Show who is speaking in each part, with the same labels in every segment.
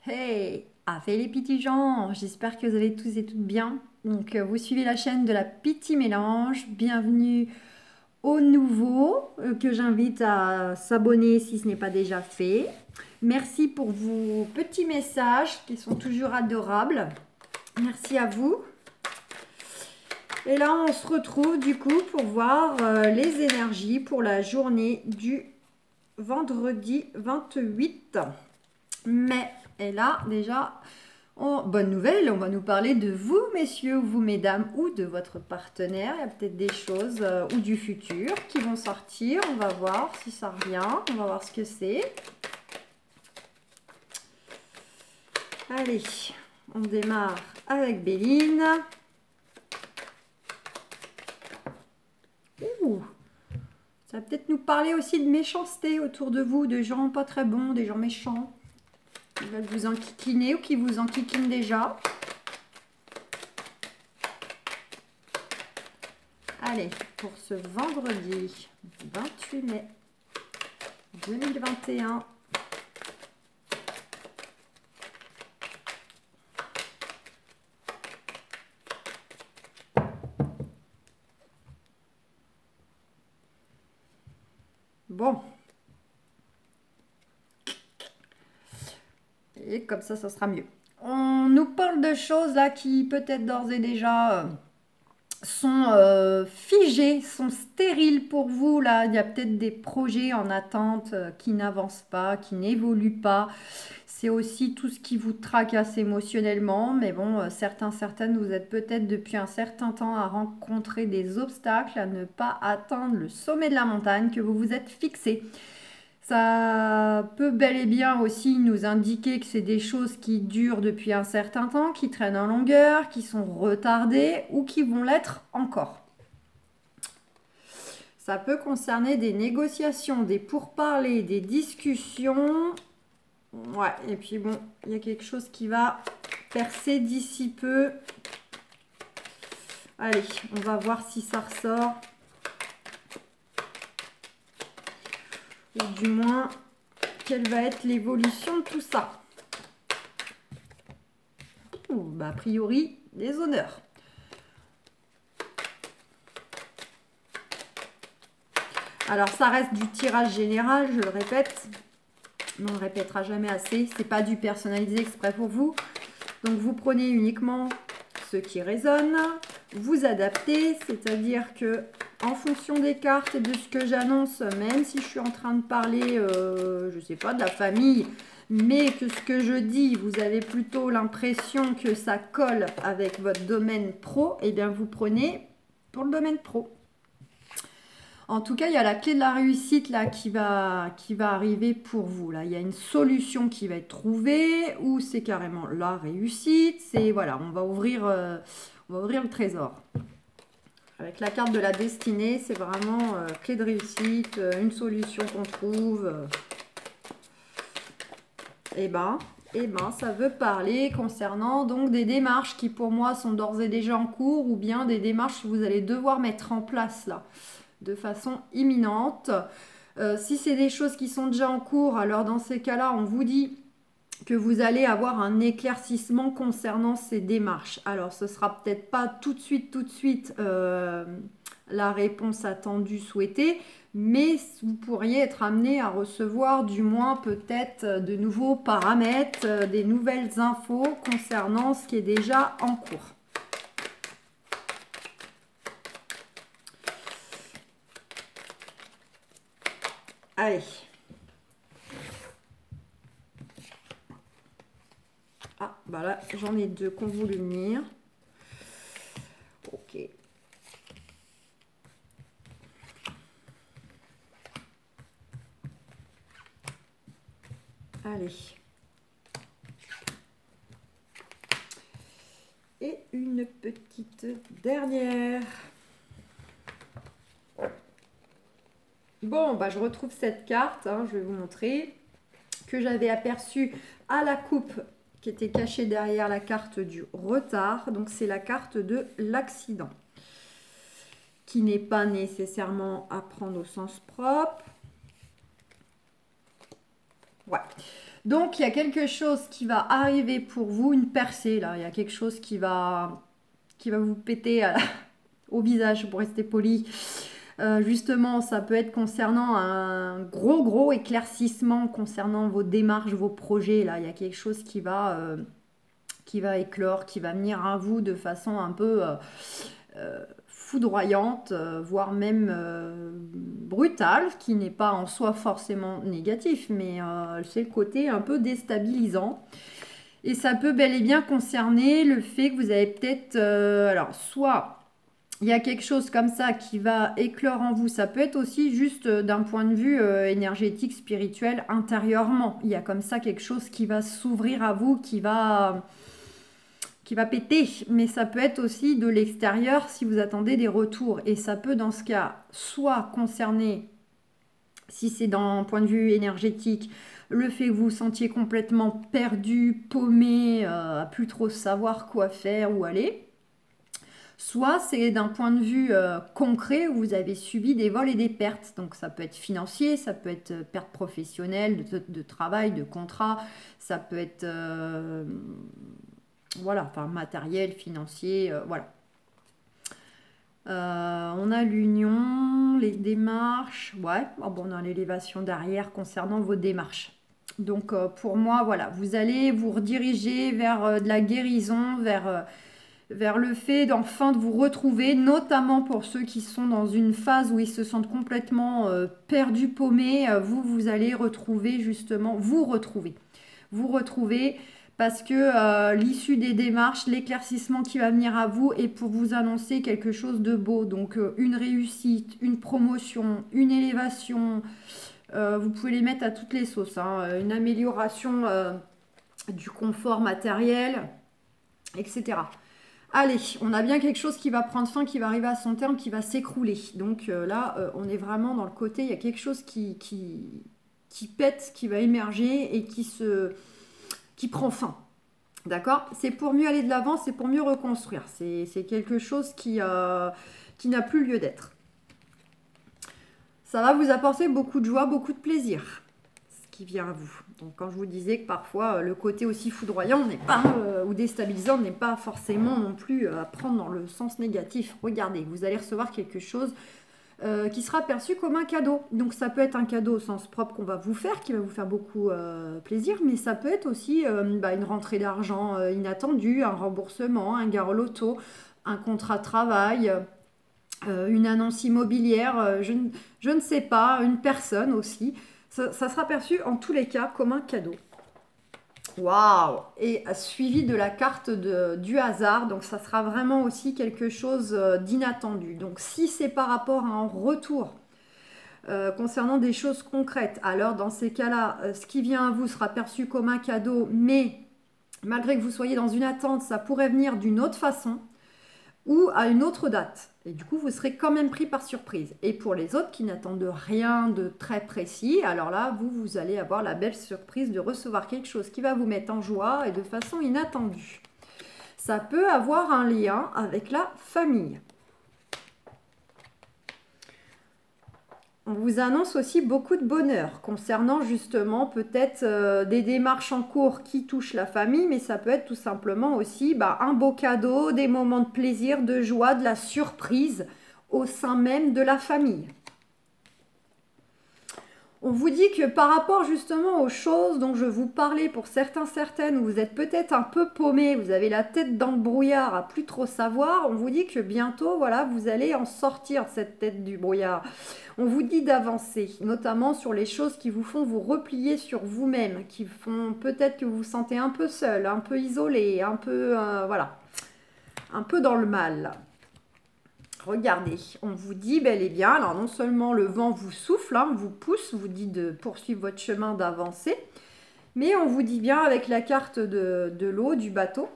Speaker 1: Hey, fait les petits gens, j'espère que vous allez tous et toutes bien. Donc, vous suivez la chaîne de la Petit Mélange. Bienvenue aux nouveaux que j'invite à s'abonner si ce n'est pas déjà fait. Merci pour vos petits messages qui sont toujours adorables. Merci à vous. Et là, on se retrouve du coup pour voir les énergies pour la journée du vendredi 28 mai. Et là, déjà, bonne nouvelle, on va nous parler de vous, messieurs, vous, mesdames, ou de votre partenaire. Il y a peut-être des choses ou du futur qui vont sortir. On va voir si ça revient. On va voir ce que c'est. Allez, on démarre avec Béline. Ouh, ça va peut-être nous parler aussi de méchanceté autour de vous, de gens pas très bons, des gens méchants. Qui veulent vous enquiquiner ou qui vous enquiquinent déjà. Allez, pour ce vendredi 28 mai 2021. Bon. Et comme ça sera mieux. On nous parle de choses là qui peut-être d'ores et déjà sont figées, sont stériles pour vous. Là, il y a peut-être des projets en attente qui n'avancent pas, qui n'évoluent pas. C'est aussi tout ce qui vous tracasse émotionnellement. Mais bon, certaines, vous êtes peut-être depuis un certain temps à rencontrer des obstacles, à ne pas atteindre le sommet de la montagne que vous vous êtes fixé. Ça peut bel et bien aussi nous indiquer que c'est des choses qui durent depuis un certain temps, qui traînent en longueur, qui sont retardées ou qui vont l'être encore. Ça peut concerner des négociations, des pourparlers, des discussions. Ouais, et puis bon, il y a quelque chose qui va percer d'ici peu. Allez, on va voir si ça ressort. Ou du moins, quelle va être l'évolution de tout ça. Bah, a priori, des honneurs. Alors, ça reste du tirage général, je le répète. Mais on ne le répétera jamais assez. C'est pas du personnalisé exprès pour vous. Donc, vous prenez uniquement ce qui résonne. Vous adaptez, c'est-à-dire que en fonction des cartes et de ce que j'annonce, même si je suis en train de parler, je sais pas, de la famille, mais que ce que je dis, vous avez plutôt l'impression que ça colle avec votre domaine pro, et bien vous prenez pour le domaine pro. En tout cas, il y a la clé de la réussite là qui va arriver pour vous. Là, il y a une solution qui va être trouvée ou c'est carrément la réussite. C'est voilà, on va ouvrir le trésor. Avec la carte de la destinée, c'est vraiment clé de réussite, une solution qu'on trouve. Eh ben, ça veut parler concernant donc des démarches qui pour moi sont d'ores et déjà en cours ou bien des démarches que vous allez devoir mettre en place là de façon imminente. Si c'est des choses qui sont déjà en cours, alors dans ces cas-là, on vous dit que vous allez avoir un éclaircissement concernant ces démarches. Alors, ce sera peut-être pas tout de suite la réponse attendue, souhaitée, mais vous pourriez être amené à recevoir du moins peut-être de nouveaux paramètres, des nouvelles infos concernant ce qui est déjà en cours. Allez. Ah, bah là, j'en ai deux qui ont voulu venir. Ok. Allez. Et une petite dernière. Bon, bah je retrouve cette carte, hein, je vais vous montrer, que j'avais aperçue à la coupe qui était cachée derrière la carte du retard. Donc c'est la carte de l'accident, qui n'est pas nécessairement à prendre au sens propre. Ouais. Donc, il y a quelque chose qui va arriver pour vous, une percée, là. Il y a quelque chose qui va vous péter au visage, pour rester poli. Justement, ça peut être concernant un gros éclaircissement concernant vos démarches, vos projets. Là, il y a quelque chose qui va éclore, qui va venir à vous de façon un peu foudroyante, voire même brutale, qui n'est pas en soi forcément négatif, mais c'est le côté un peu déstabilisant. Et ça peut bel et bien concerner le fait que vous avez peut-être, alors soit il y a quelque chose comme ça qui va éclore en vous, ça peut être aussi juste d'un point de vue énergétique, spirituel, intérieurement. Il y a comme ça quelque chose qui va s'ouvrir à vous, qui va péter, mais ça peut être aussi de l'extérieur si vous attendez des retours. Et ça peut dans ce cas soit concerner, si c'est d'un point de vue énergétique, le fait que vous vous sentiez complètement perdu, paumé, à plus trop savoir quoi faire, où aller. Soit c'est d'un point de vue concret où vous avez subi des vols et des pertes. Donc ça peut être financier, ça peut être perte professionnelle, de travail, de contrat, ça peut être voilà, enfin matériel, financier, voilà. On a l'union, les démarches, ouais, oh bon, on a l'élévation derrière concernant vos démarches. Donc pour moi, voilà, vous allez vous rediriger vers de la guérison, vers le fait d'enfin de vous retrouver, notamment pour ceux qui sont dans une phase où ils se sentent complètement perdus, paumés. Vous allez retrouver justement, vous retrouver parce que l'issue des démarches, l'éclaircissement qui va venir à vous est pour vous annoncer quelque chose de beau. Donc une réussite, une promotion, une élévation, vous pouvez les mettre à toutes les sauces, hein. Une amélioration du confort matériel, etc. Allez, on a bien quelque chose qui va prendre fin, qui va arriver à son terme, qui va s'écrouler. Donc là, on est vraiment dans le côté, il y a quelque chose qui pète, qui va émerger et qui prend fin. D'accord? C'est pour mieux aller de l'avant, c'est pour mieux reconstruire. C'est quelque chose qui n'a plus lieu d'être. Ça va vous apporter beaucoup de joie, beaucoup de plaisir, ce qui vient à vous. Donc quand je vous disais que parfois le côté aussi foudroyant n'est pas ou déstabilisant n'est pas forcément non plus à prendre dans le sens négatif. Regardez, vous allez recevoir quelque chose qui sera perçu comme un cadeau. Donc ça peut être un cadeau au sens propre qu'on va vous faire, qui va vous faire beaucoup plaisir, mais ça peut être aussi une rentrée d'argent inattendue, un remboursement, un gain au loto, un contrat de travail, une annonce immobilière, je ne sais pas, une personne aussi. Ça sera perçu en tous les cas comme un cadeau. Waouh! Et suivi de la carte du hasard, donc ça sera vraiment aussi quelque chose d'inattendu. Donc si c'est par rapport à un retour concernant des choses concrètes, alors dans ces cas-là, ce qui vient à vous sera perçu comme un cadeau, mais malgré que vous soyez dans une attente, ça pourrait venir d'une autre façon ou à une autre date. Et du coup, vous serez quand même pris par surprise. Et pour les autres qui n'attendent rien de très précis, alors là, vous allez avoir la belle surprise de recevoir quelque chose qui va vous mettre en joie et de façon inattendue. Ça peut avoir un lien avec la famille. On vous annonce aussi beaucoup de bonheur concernant justement peut-être des démarches en cours qui touchent la famille, mais ça peut être tout simplement aussi un beau cadeau, des moments de plaisir, de joie, de la surprise au sein même de la famille. On vous dit que par rapport justement aux choses dont je vous parlais pour certains, certaines, où vous êtes peut-être un peu paumé, vous avez la tête dans le brouillard à plus trop savoir, on vous dit que bientôt, voilà, vous allez en sortir de cette tête du brouillard. On vous dit d'avancer, notamment sur les choses qui vous font vous replier sur vous-même, qui font peut-être que vous vous sentez un peu seul, un peu isolé, un peu, voilà, un peu dans le mal. Regardez, on vous dit bel et bien, alors non seulement le vent vous souffle, vous pousse, vous dit de poursuivre votre chemin, d'avancer, mais on vous dit bien avec la carte de l'eau, du bateau,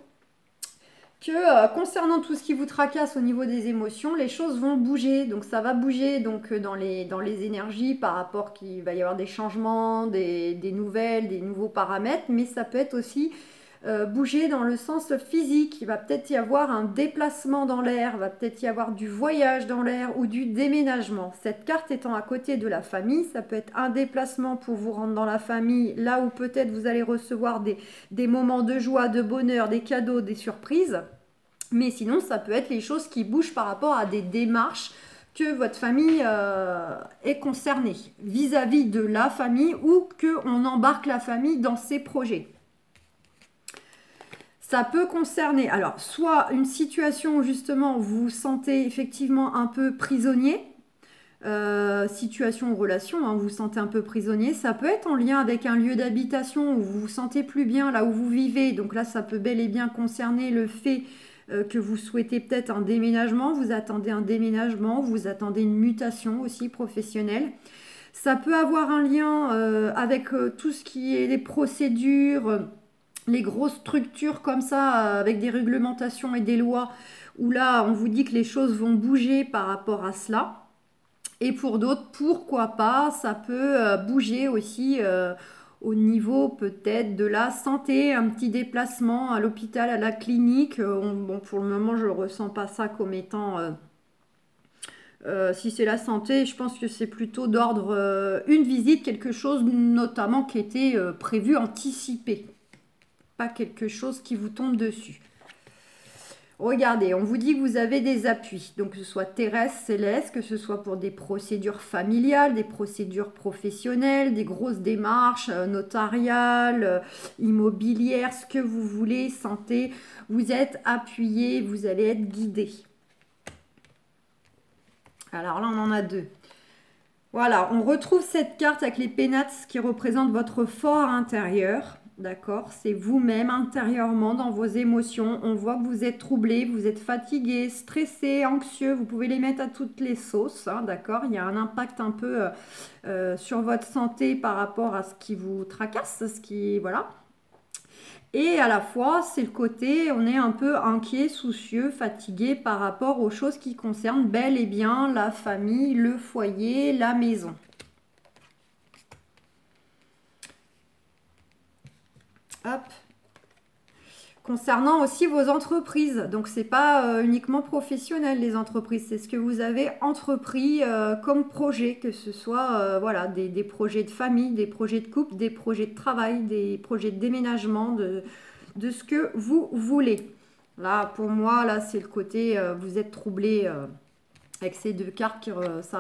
Speaker 1: que concernant tout ce qui vous tracasse au niveau des émotions, les choses vont bouger. Donc ça va bouger donc, dans les énergies par rapport qu'il va y avoir des changements, des nouvelles, des nouveaux paramètres, mais ça peut être aussi bouger dans le sens physique. Il va peut-être y avoir un déplacement dans l'air, il va peut-être y avoir du voyage dans l'air ou du déménagement. Cette carte étant à côté de la famille, ça peut être un déplacement pour vous rendre dans la famille, là où peut-être vous allez recevoir des moments de joie, de bonheur, des cadeaux, des surprises. Mais sinon, ça peut être les choses qui bougent par rapport à des démarches que votre famille est concernée vis-à-vis de la famille ou qu'on embarque la famille dans ses projets. Ça peut concerner, alors, soit une situation où justement vous vous sentez effectivement un peu prisonnier, situation ou relation, hein, vous vous sentez un peu prisonnier. Ça peut être en lien avec un lieu d'habitation où vous vous sentez plus bien là où vous vivez. Donc là, ça peut bel et bien concerner le fait que vous souhaitez peut-être un déménagement, vous attendez un déménagement, vous attendez une mutation aussi professionnelle. Ça peut avoir un lien avec tout ce qui est les procédures, les grosses structures comme ça, avec des réglementations et des lois, où là, on vous dit que les choses vont bouger par rapport à cela. Et pour d'autres, pourquoi pas, ça peut bouger aussi au niveau peut-être de la santé, un petit déplacement à l'hôpital, à la clinique. Bon, pour le moment, je ne ressens pas ça comme étant... si c'est la santé, je pense que c'est plutôt d'ordre une visite, quelque chose notamment qui était prévu, anticipé. Pas quelque chose qui vous tombe dessus. Regardez, on vous dit que vous avez des appuis, donc que ce soit terrestre, céleste, que ce soit pour des procédures familiales, des procédures professionnelles, des grosses démarches notariales, immobilières, ce que vous voulez, santé, vous êtes appuyé, vous allez être guidé. Alors là, on en a deux. Voilà, on retrouve cette carte avec les pénates qui représentent votre fort intérieur. D'accord, c'est vous-même intérieurement dans vos émotions. On voit que vous êtes troublé, vous êtes fatigué, stressé, anxieux. Vous pouvez les mettre à toutes les sauces. Hein, d'accord, il y a un impact un peu sur votre santé par rapport à ce qui vous tracasse, ce qui voilà. Et à la fois, c'est le côté, on est un peu inquiet, soucieux, fatigué par rapport aux choses qui concernent bel et bien la famille, le foyer, la maison. Hop. Concernant aussi vos entreprises, donc c'est pas uniquement professionnel les entreprises, c'est ce que vous avez entrepris comme projet, que ce soit voilà, des projets de famille, des projets de couple, des projets de travail, des projets de déménagement, de ce que vous voulez. Là, pour moi, là c'est le côté, vous êtes troublé avec ces deux cartes,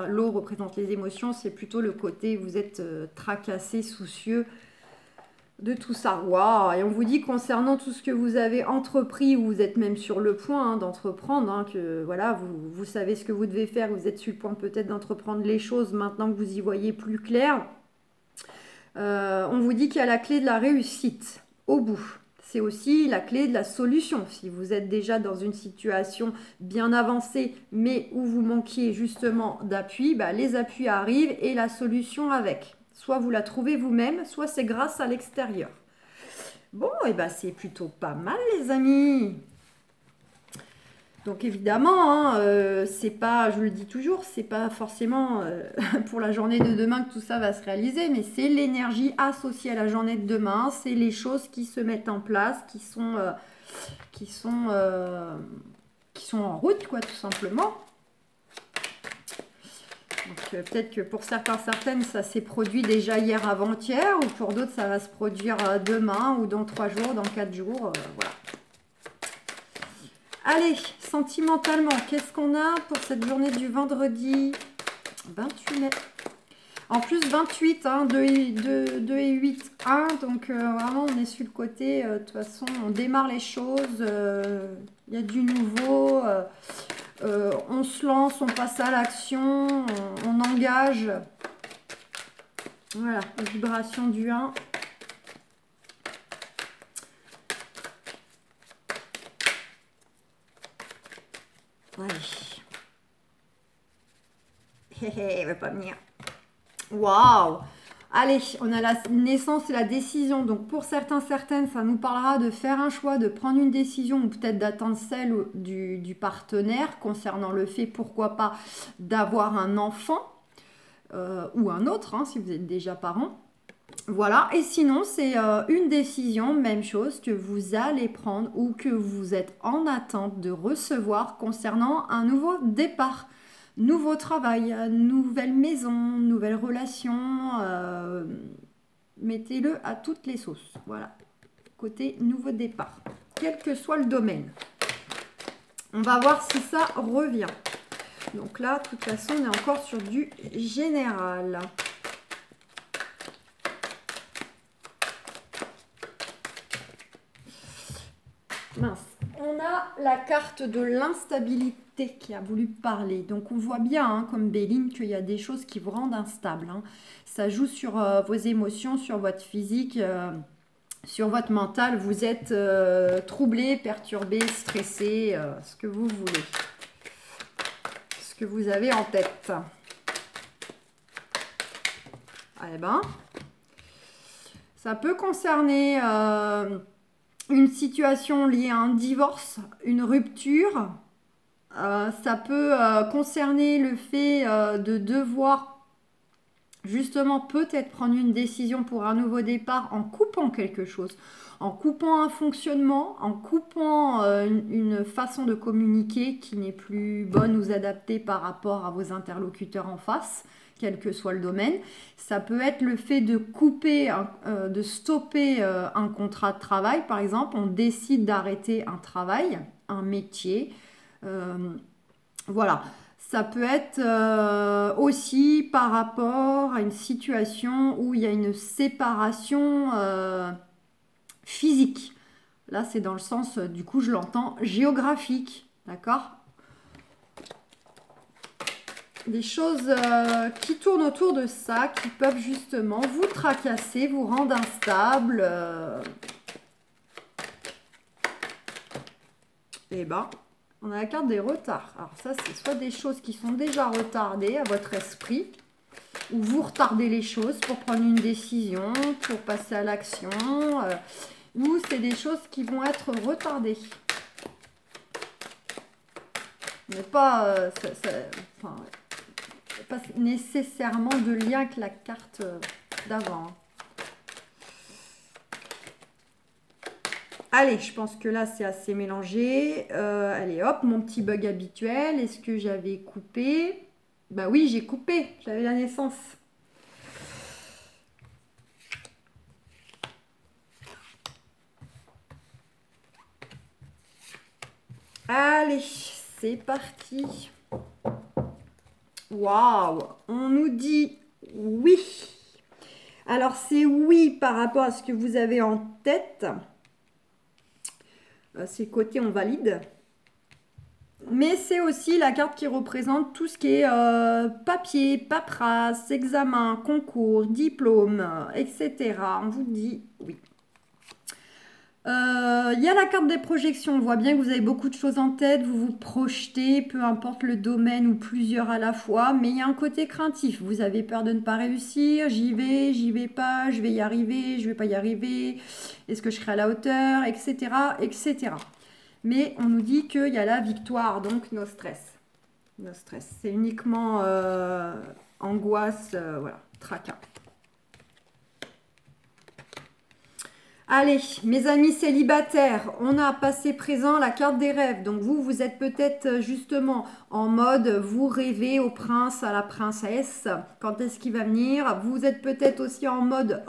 Speaker 1: l'eau représente les émotions, c'est plutôt le côté, vous êtes tracassé, soucieux, de tout ça. Waouh. Et on vous dit concernant tout ce que vous avez entrepris, ou vous êtes même sur le point d'entreprendre, hein, que voilà, vous savez ce que vous devez faire, vous êtes sur le point peut-être d'entreprendre les choses maintenant que vous y voyez plus clair. On vous dit qu'il y a la clé de la réussite au bout. C'est aussi la clé de la solution. Si vous êtes déjà dans une situation bien avancée, mais où vous manquiez justement d'appui, bah, les appuis arrivent et la solution avec. Soit vous la trouvez vous-même, soit c'est grâce à l'extérieur. Bon, et ben c'est plutôt pas mal les amis. Donc évidemment, hein, c'est pas, je le dis toujours, c'est pas forcément pour la journée de demain que tout ça va se réaliser, mais c'est l'énergie associée à la journée de demain, c'est les choses qui se mettent en place, qui sont en route, quoi, tout simplement. Donc peut-être que pour certains, certaines, ça s'est produit déjà hier avant-hier, ou pour d'autres, ça va se produire demain, ou dans 3 jours, dans 4 jours, voilà. Allez, sentimentalement, qu'est-ce qu'on a pour cette journée du vendredi 28 mai. En plus, 28, hein, 2 et 8, 1. Donc, vraiment, on est sur le côté. De toute façon, on démarre les choses. Il y a du nouveau. On se lance, on passe à l'action. On engage. Voilà, la vibration du 1. Allez. Hé, il va pas venir. Waouh! Allez, on a la naissance et la décision. Donc, pour certains, certaines, ça nous parlera de faire un choix, de prendre une décision ou peut-être d'attendre celle du partenaire concernant le fait, pourquoi pas, d'avoir un enfant ou un autre, hein, si vous êtes déjà parent. Voilà, et sinon, c'est une décision, même chose, que vous allez prendre ou que vous êtes en attente de recevoir concernant un nouveau départ, nouveau travail, nouvelle maison, nouvelle relation. Mettez-le à toutes les sauces. Voilà, côté nouveau départ, quel que soit le domaine. On va voir si ça revient. Donc là, de toute façon, on est encore sur du général. Mince. On a la carte de l'instabilité qui a voulu parler. Donc on voit bien, hein, comme Béline, qu'il y a des choses qui vous rendent instable. Hein. Ça joue sur vos émotions, sur votre physique, sur votre mental. Vous êtes troublé, perturbé, stressé, ce que vous voulez. Ce que vous avez en tête. Eh ben, ça peut concerner... une situation liée à un divorce, une rupture. Ça peut concerner le fait de devoir justement peut-être prendre une décision pour un nouveau départ en coupant quelque chose, en coupant un fonctionnement, en coupant une façon de communiquer qui n'est plus bonne ou adaptée par rapport à vos interlocuteurs en face, quel que soit le domaine. Ça peut être le fait de couper, de stopper un contrat de travail, par exemple. On décide d'arrêter un travail, un métier. Voilà. Ça peut être aussi par rapport à une situation où il y a une séparation physique. Là, c'est dans le sens, du coup, je l'entends, géographique. D'accord ? Des choses qui tournent autour de ça, qui peuvent justement vous tracasser, vous rendre instable. Eh ben, on a la carte des retards. Alors ça, c'est soit des choses qui sont déjà retardées à votre esprit, ou vous retardez les choses pour prendre une décision, pour passer à l'action, ou c'est des choses qui vont être retardées. Mais pas... enfin, pas nécessairement de lien avec la carte d'avant. Allez, je pense que là, c'est assez mélangé. Allez, hop, mon petit bug habituel. Est-ce que j'avais coupé? Bah oui, j'ai coupé. J'avais la naissance. Allez, c'est parti. Waouh, on nous dit oui. Alors, c'est oui par rapport à ce que vous avez en tête. C'est côté on valide. Mais c'est aussi la carte qui représente tout ce qui est papier, paperasse, examen, concours, diplôme, etc. On vous dit oui. Il y a la carte des projections. On voit bien que vous avez beaucoup de choses en tête. Vous vous projetez, peu importe le domaine ou plusieurs à la fois. Mais il y a un côté craintif. Vous avez peur de ne pas réussir. J'y vais pas. Je vais y arriver, je vais pas y arriver. Est-ce que je serai à la hauteur, etc., etc. Mais on nous dit qu'il y a la victoire, donc no stress. No stress. C'est uniquement angoisse, voilà, tracas. Allez, mes amis célibataires, on a passé présent la carte des rêves. Donc vous, vous êtes peut-être justement en mode, vous rêvez au prince, à la princesse. Quand est-ce qu'il va venir? Vous êtes peut-être aussi en mode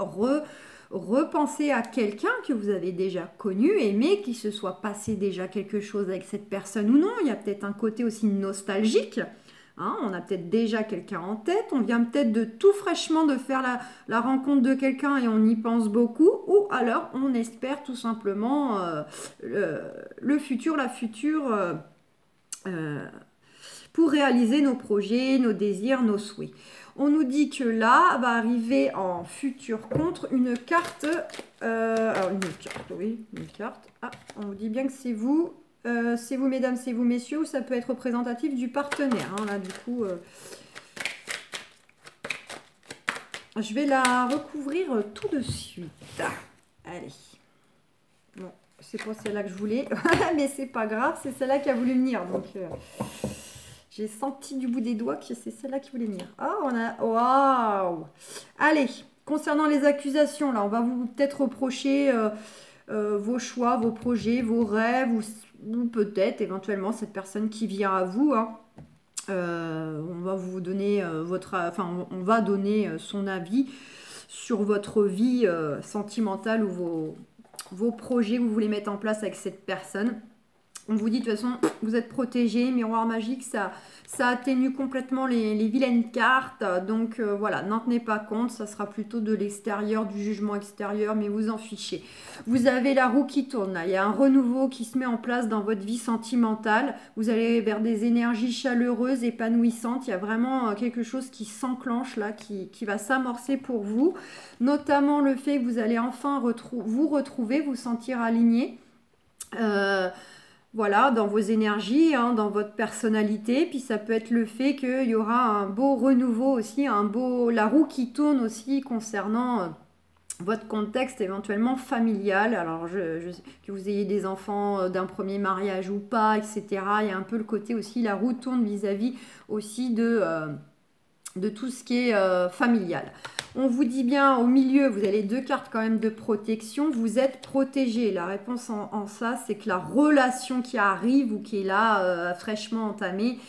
Speaker 1: repenser à quelqu'un que vous avez déjà connu, aimé, qu'il se soit passé déjà quelque chose avec cette personne ou non. Il y a peut-être un côté aussi nostalgique. Hein, on a peut-être déjà quelqu'un en tête, on vient peut-être de tout fraîchement de faire la rencontre de quelqu'un et on y pense beaucoup, ou alors on espère tout simplement le futur, la future, pour réaliser nos projets, nos désirs, nos souhaits. On nous dit que là va arriver en futur contre une carte, alors une carte, oui, une carte. Ah, on vous dit bien que c'est vous. C'est vous mesdames, c'est vous messieurs, ou ça peut être représentatif du partenaire. Hein, là, du coup, je vais la recouvrir tout de suite. Allez. Bon, c'est pas celle-là que je voulais, mais c'est pas grave, c'est celle-là qui a voulu venir. Donc, j'ai senti du bout des doigts que c'est celle-là qui voulait venir. Ah, on a... Waouh! Allez, Concernant les accusations, là, on va vous peut-être reprocher vos choix, vos projets, vos rêves, ou peut-être éventuellement cette personne qui vient à vous. Hein. On va vous donner on va donner son avis sur votre vie sentimentale ou vos projets que vous voulez mettre en place avec cette personne. On vous dit de toute façon, vous êtes protégé, miroir magique, ça atténue complètement les vilaines cartes. Donc voilà, n'en tenez pas compte, ça sera plutôt de l'extérieur, du jugement extérieur, mais vous en fichez. Vous avez la roue qui tourne, là. Il y a un renouveau qui se met en place dans votre vie sentimentale. Vous allez vers des énergies chaleureuses, épanouissantes. Il y a vraiment quelque chose qui s'enclenche là, qui va s'amorcer pour vous. Notamment le fait que vous allez enfin vous retrouver, vous sentir aligné. Voilà, dans vos énergies, hein, dans votre personnalité. Puis ça peut être le fait qu'il y aura un beau renouveau aussi, la roue qui tourne aussi concernant votre contexte éventuellement familial. Alors, que vous ayez des enfants d'un premier mariage ou pas, etc. Il y a un peu le côté aussi, la roue tourne vis-à-vis aussi de tout ce qui est familial. On vous dit bien au milieu, vous avez 2 cartes quand même de protection, vous êtes protégé. La réponse en ça, c'est que la relation qui arrive ou qui est là, fraîchement entamée,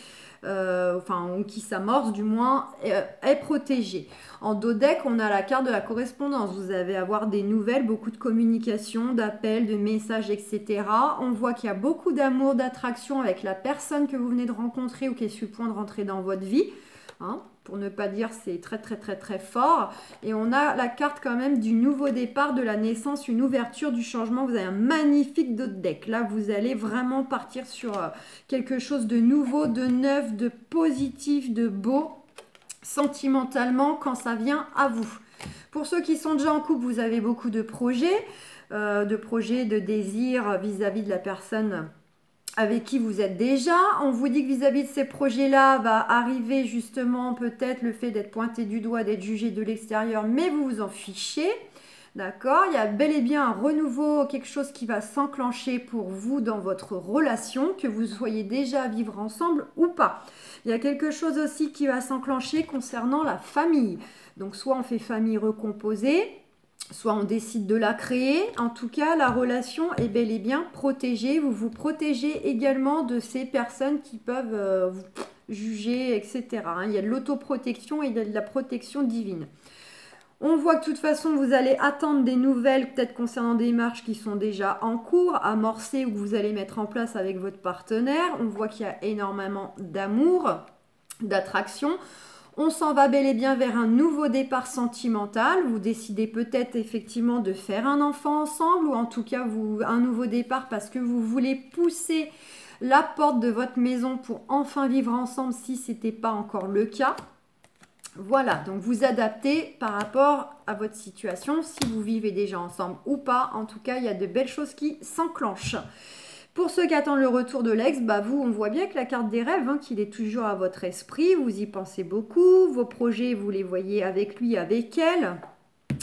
Speaker 1: ou qui s'amorce du moins, est protégée. En dos deck, on a la carte de la correspondance. Vous allez avoir des nouvelles, beaucoup de communication, d'appels, de messages, etc. On voit qu'il y a beaucoup d'amour, d'attraction avec la personne que vous venez de rencontrer ou qui est sur le point de rentrer dans votre vie. Hein, pour ne pas dire c'est très très très très fort. Et on a la carte quand même du nouveau départ, de la naissance, une ouverture, du changement. Vous avez un magnifique dos de deck. Là, vous allez vraiment partir sur quelque chose de nouveau, de neuf, de positif, de beau, sentimentalement, quand ça vient à vous. Pour ceux qui sont déjà en couple, vous avez beaucoup de projets, de désirs vis-à-vis de la personne avec qui vous êtes déjà. On vous dit que vis-à-vis de ces projets-là va arriver justement peut-être le fait d'être pointé du doigt, d'être jugé de l'extérieur, mais vous vous en fichez. D'accord? Il y a bel et bien un renouveau, quelque chose qui va s'enclencher pour vous dans votre relation, que vous soyez déjà à vivre ensemble ou pas. Il y a quelque chose aussi qui va s'enclencher concernant la famille. Donc soit on fait famille recomposée, soit on décide de la créer. En tout cas, la relation est bel et bien protégée. Vous vous protégez également de ces personnes qui peuvent vous juger, etc. Il y a de l'autoprotection et il y a de la protection divine. On voit que de toute façon, vous allez attendre des nouvelles, peut-être concernant des démarches qui sont déjà en cours, amorcées ou que vous allez mettre en place avec votre partenaire. On voit qu'il y a énormément d'amour, d'attraction. On s'en va bel et bien vers un nouveau départ sentimental. Vous décidez peut-être effectivement de faire un enfant ensemble ou en tout cas un nouveau départ parce que vous voulez pousser la porte de votre maison pour enfin vivre ensemble si ce n'était pas encore le cas. Voilà, donc vous adaptez par rapport à votre situation, si vous vivez déjà ensemble ou pas. En tout cas, il y a de belles choses qui s'enclenchent. Pour ceux qui attendent le retour de l'ex, vous, on voit bien que la carte des rêves, qu'il est toujours à votre esprit, vous y pensez beaucoup, vos projets, vous les voyez avec lui, avec elle.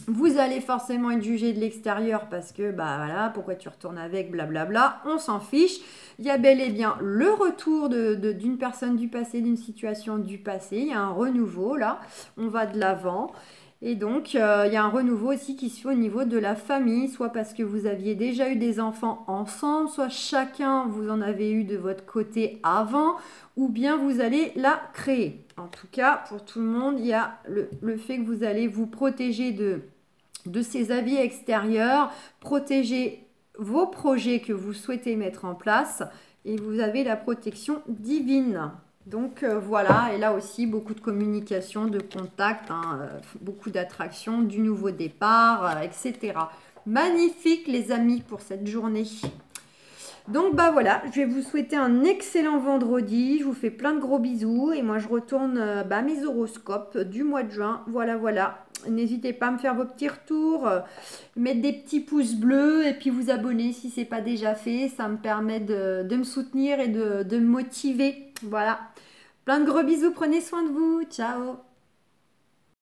Speaker 1: Vous allez forcément être jugé de l'extérieur parce que, voilà, pourquoi tu retournes avec, blablabla, on s'en fiche. Il y a bel et bien le retour d'une personne du passé, d'une situation du passé. Il y a un renouveau, là, on va de l'avant. Et donc, il y a un renouveau aussi qui se fait au niveau de la famille, soit parce que vous aviez déjà eu des enfants ensemble, soit chacun vous en avez eu de votre côté avant, ou bien vous allez la créer. En tout cas, pour tout le monde, il y a le fait que vous allez vous protéger de ces avis extérieurs, protéger vos projets que vous souhaitez mettre en place, et vous avez la protection divine. Donc voilà, et là aussi beaucoup de communication, de contact, beaucoup d'attraction, du nouveau départ, etc. Magnifique les amis pour cette journée. Donc voilà, je vais vous souhaiter un excellent vendredi. Je vous fais plein de gros bisous et moi je retourne mes horoscopes du mois de juin. Voilà. N'hésitez pas à me faire vos petits retours, mettre des petits pouces bleus et puis vous abonner si ce n'est pas déjà fait. Ça me permet de me soutenir et de me motiver. Voilà. Plein de gros bisous, prenez soin de vous. Ciao.